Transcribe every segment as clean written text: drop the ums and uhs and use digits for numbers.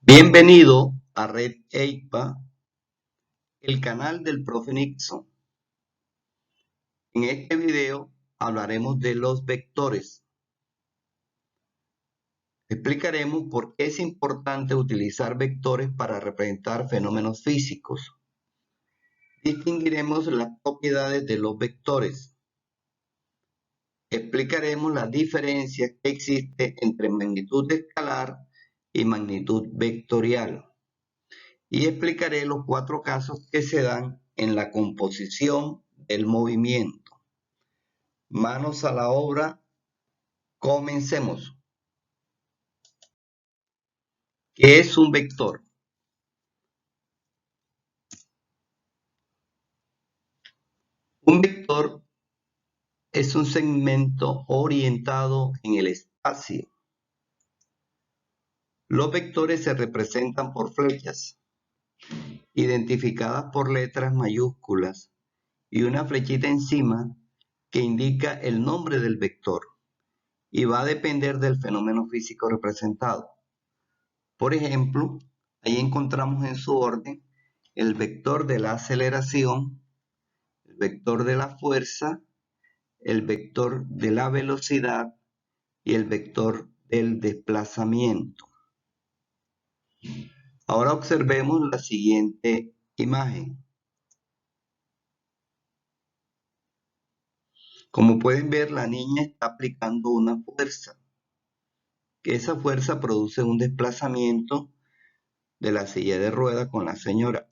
Bienvenido a Red EIPA, el canal del profe Nixon. En este video hablaremos de los vectores. Explicaremos por qué es importante utilizar vectores para representar fenómenos físicos. Distinguiremos las propiedades de los vectores. Explicaremos la diferencia que existe entre magnitud escalar y magnitud vectorial. Y explicaré los 4 casos que se dan en la composición del movimiento. Manos a la obra, comencemos. ¿Qué es un vector? Un vector es un segmento orientado en el espacio. Los vectores se representan por flechas, identificadas por letras mayúsculas y una flechita encima que indica el nombre del vector y va a depender del fenómeno físico representado. Por ejemplo, ahí encontramos en su orden el vector de la aceleración, el vector de la fuerza, el vector de la velocidad y el vector del desplazamiento. Ahora observemos la siguiente imagen. Como pueden ver, la niña está aplicando una fuerza. Esa fuerza produce un desplazamiento de la silla de ruedas con la señora.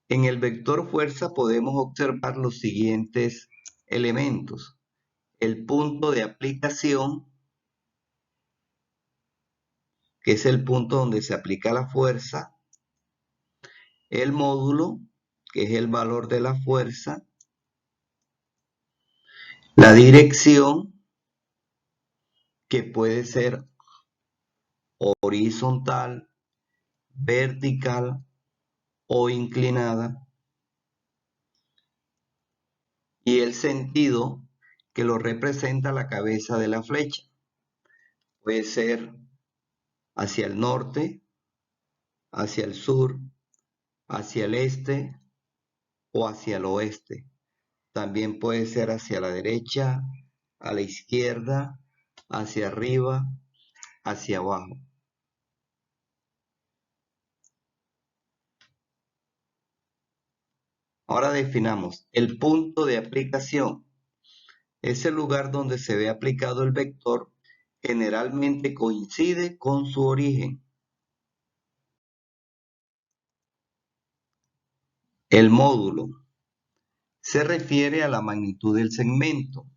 En el vector fuerza podemos observar los siguientes elementos. El punto de aplicación, que es el punto donde se aplica la fuerza. El módulo, que es el valor de la fuerza. La dirección, que puede ser horizontal, vertical o inclinada. Y el sentido, que lo representa la cabeza de la flecha. Puede ser hacia el norte, hacia el sur, hacia el este o hacia el oeste. También puede ser hacia la derecha, a la izquierda, hacia arriba, hacia abajo. Ahora definamos el punto de aplicación. Es el lugar donde se ve aplicado el vector, generalmente coincide con su origen. El módulo se refiere a la magnitud del segmento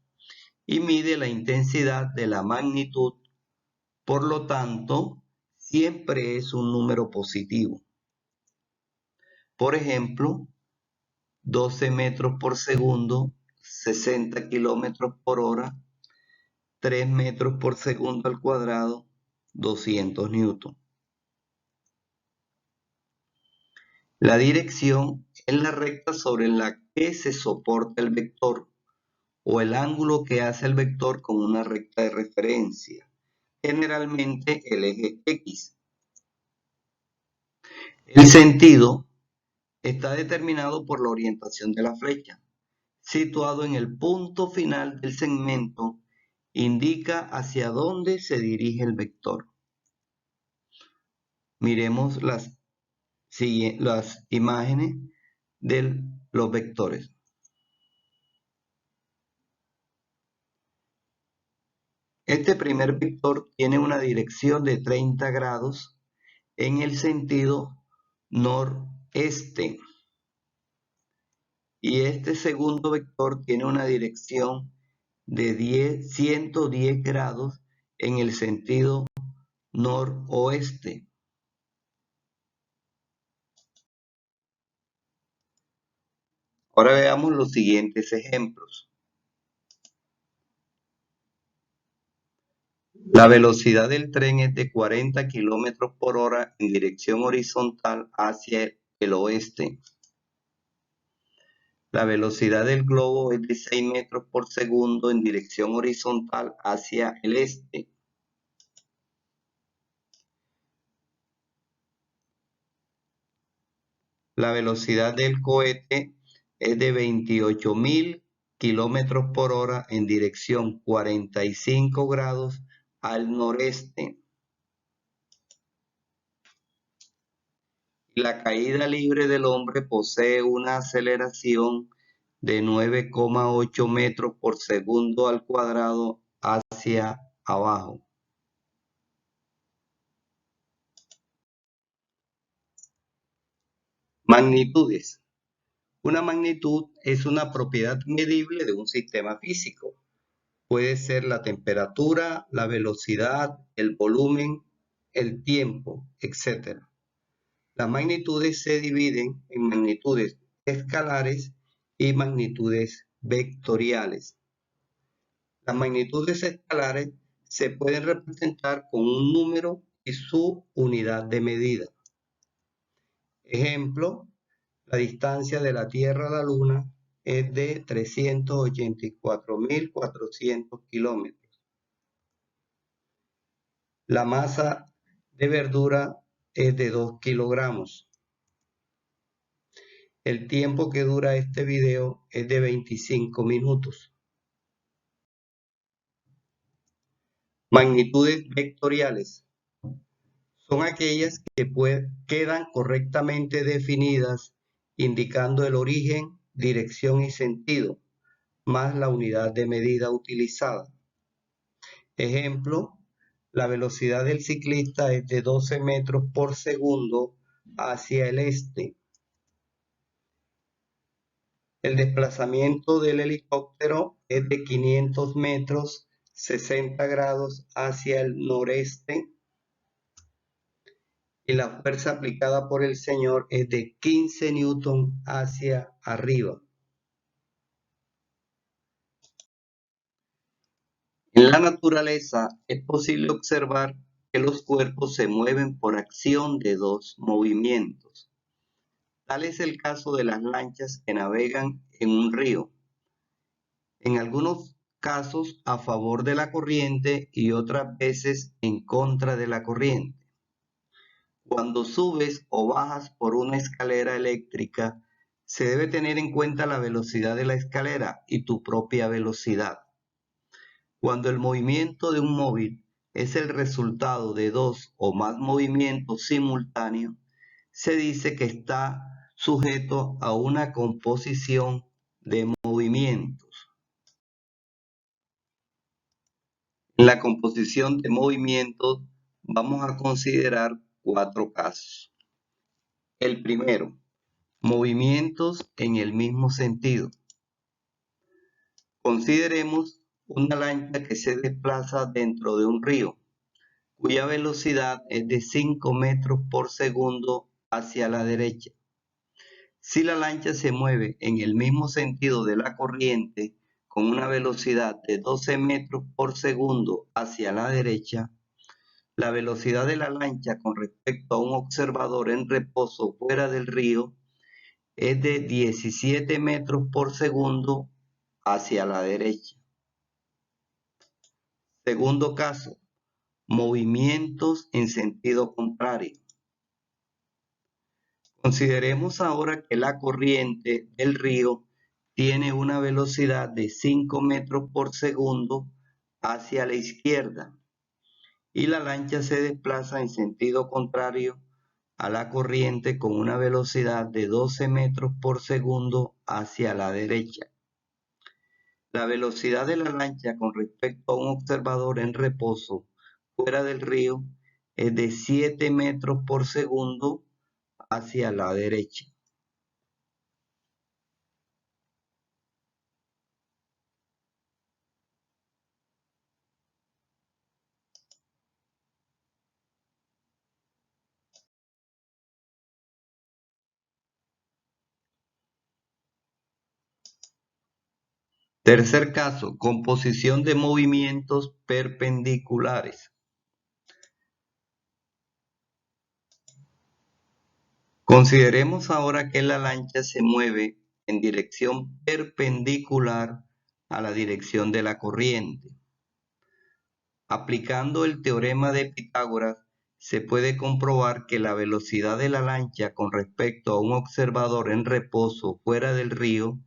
y mide la intensidad de la magnitud, por lo tanto, siempre es un número positivo. Por ejemplo, 12 metros por segundo, 60 kilómetros por hora, 3 metros por segundo al cuadrado, 200 newton. La dirección es la recta sobre la que se soporta el vector o el ángulo que hace el vector con una recta de referencia, generalmente el eje X. El sentido está determinado por la orientación de la flecha. Situado en el punto final del segmento, indica hacia dónde se dirige el vector. Miremos las imágenes de los vectores. Este primer vector tiene una dirección de 30 grados en el sentido noreste. Y este segundo vector tiene una dirección de 110 grados en el sentido noroeste. Ahora veamos los siguientes ejemplos. La velocidad del tren es de 40 kilómetros por hora en dirección horizontal hacia el oeste. La velocidad del globo es de 6 metros por segundo en dirección horizontal hacia el este. La velocidad del cohete es de 28.000 kilómetros por hora en dirección 45 grados al noreste. La caída libre del hombre posee una aceleración de 9,8 metros por segundo al cuadrado hacia abajo. Magnitudes. Una magnitud es una propiedad medible de un sistema físico. Puede ser la temperatura, la velocidad, el volumen, el tiempo, etc. Las magnitudes se dividen en magnitudes escalares y magnitudes vectoriales. Las magnitudes escalares se pueden representar con un número y su unidad de medida. Ejemplo, la distancia de la Tierra a la Luna es de 384.400 kilómetros. La masa de verdura es de 2 kilogramos. El tiempo que dura este video es de 25 minutos. Magnitudes vectoriales son aquellas que quedan correctamente definidas indicando el origen, dirección y sentido, más la unidad de medida utilizada. Ejemplo, la velocidad del ciclista es de 12 metros por segundo hacia el este. El desplazamiento del helicóptero es de 500 metros, 60 grados hacia el noreste. Y la fuerza aplicada por el Señor es de 15 newton hacia arriba. En la naturaleza es posible observar que los cuerpos se mueven por acción de dos movimientos. Tal es el caso de las lanchas que navegan en un río. En algunos casos a favor de la corriente y otras veces en contra de la corriente. Cuando subes o bajas por una escalera eléctrica, se debe tener en cuenta la velocidad de la escalera y tu propia velocidad. Cuando el movimiento de un móvil es el resultado de dos o más movimientos simultáneos, se dice que está sujeto a una composición de movimientos. En la composición de movimientos vamos a considerar 4 casos. El primero, movimientos en el mismo sentido. Consideremos una lancha que se desplaza dentro de un río, cuya velocidad es de 5 metros por segundo hacia la derecha. Si la lancha se mueve en el mismo sentido de la corriente, con una velocidad de 12 metros por segundo hacia la derecha, la velocidad de la lancha con respecto a un observador en reposo fuera del río es de 17 metros por segundo hacia la derecha. Segundo caso, movimientos en sentido contrario. Consideremos ahora que la corriente del río tiene una velocidad de 5 metros por segundo hacia la izquierda y la lancha se desplaza en sentido contrario a la corriente con una velocidad de 12 metros por segundo hacia la derecha. La velocidad de la lancha con respecto a un observador en reposo fuera del río es de 7 metros por segundo hacia la derecha. Tercer caso, composición de movimientos perpendiculares. Consideremos ahora que la lancha se mueve en dirección perpendicular a la dirección de la corriente. Aplicando el teorema de Pitágoras, se puede comprobar que la velocidad de la lancha con respecto a un observador en reposo fuera del río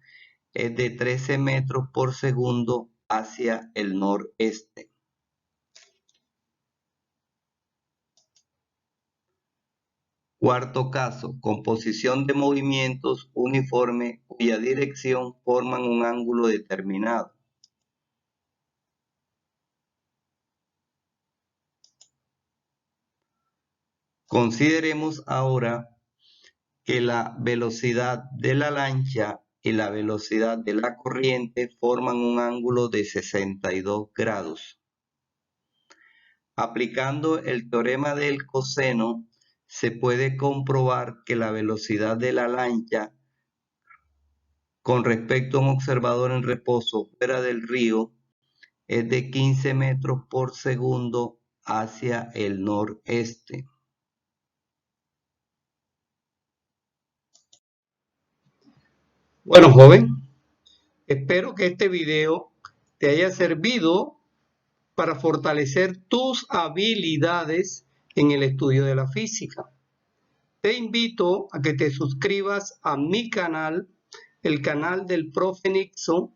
es de 13 metros por segundo hacia el noreste. Cuarto caso, composición de movimientos uniforme cuya dirección forman un ángulo determinado. Consideremos ahora que la velocidad de la lancha y la velocidad de la corriente forman un ángulo de 62 grados. Aplicando el teorema del coseno, se puede comprobar que la velocidad de la lancha con respecto a un observador en reposo fuera del río es de 15 metros por segundo hacia el noreste. Bueno, joven, espero que este video te haya servido para fortalecer tus habilidades en el estudio de la física. Te invito a que te suscribas a mi canal, el canal del Profe Nixon,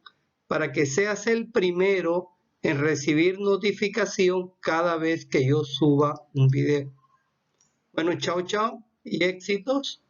para que seas el primero en recibir notificación cada vez que yo suba un video. Bueno, chao, chao y éxitos.